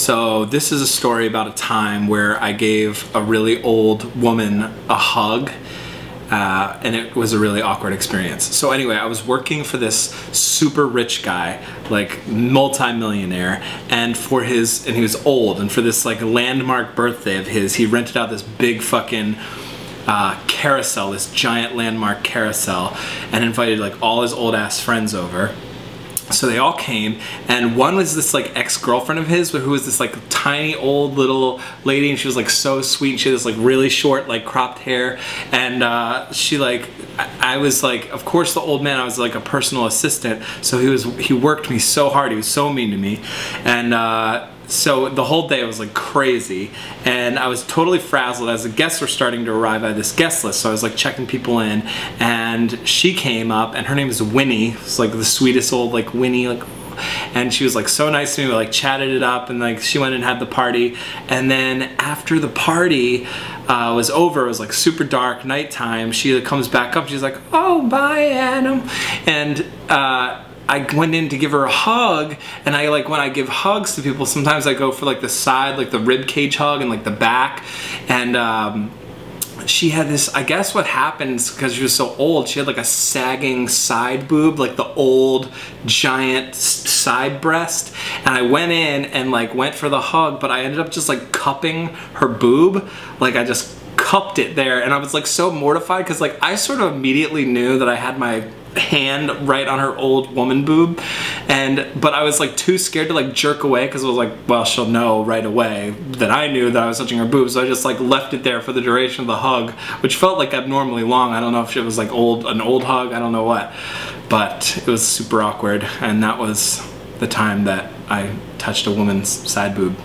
So this is a story about a time where I gave a really old woman a hug, and it was a really awkward experience. So anyway, I was working for this super rich guy, like multi-millionaire, and he was old, and for this like landmark birthday of his, he rented out this big fucking carousel, this giant landmark carousel, and invited like all his old ass friends over. So they all came, and one was this like ex-girlfriend of his who was this like tiny old little lady, and she was like so sweet. She had this like really short like cropped hair, and she like, I was like, of course the old man, I was like a personal assistant, so he worked me so hard, he was so mean to me, and so the whole day was like crazy, and I was totally frazzled as the guests were starting to arrive. I had this guest list, so I was like checking people in, and she came up, and her name is Winnie. It's like the sweetest old like Winnie, like, and she was like so nice to me. We like chatted it up, and like she went and had the party, and then after the party was over, it was like super dark, nighttime, she comes back up, she's like, "Oh, bye, Adam," and I went in to give her a hug, and I like, when I give hugs to people, sometimes I go for like the side, like the rib cage hug, and like the back, and she had this, I guess what happens because she was so old, she had like a sagging side boob, like the old giant side breast, and I went in and like went for the hug, but I ended up just like cupping her boob, like I just cupped it there, and I was like so mortified because like I sort of immediately knew that I had my hand right on her old woman boob, but I was like too scared to like jerk away because I was like, well, she'll know right away that I knew that I was touching her boob, so I just like left it there for the duration of the hug, which felt like abnormally long. I don't know if it was like an old hug, I don't know what, but it was super awkward, and that was the time that I touched a woman's side boob.